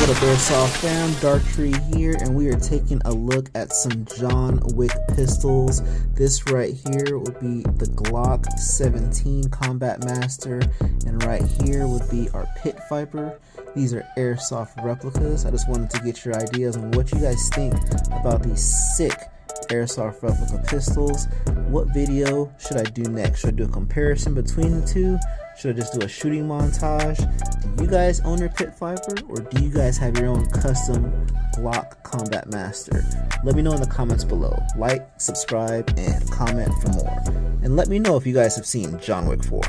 What up, Airsoft fam? DARKTREE here, and we are taking a look at some John Wick pistols. This right here would be the Glock 17 Combat Master, and right here would be our Pit Viper. These are Airsoft replicas. I just wanted to get your ideas on what you guys think about these sick Airsoft replica pistols. What video should I do next? Should I do a comparison between the two? Should I just do a shooting montage? Do you guys own your Pit Viper, or do you guys have your own custom Glock Combat Master? Let me know in the comments below. Like, subscribe, and comment for more. And let me know if you guys have seen John Wick 4.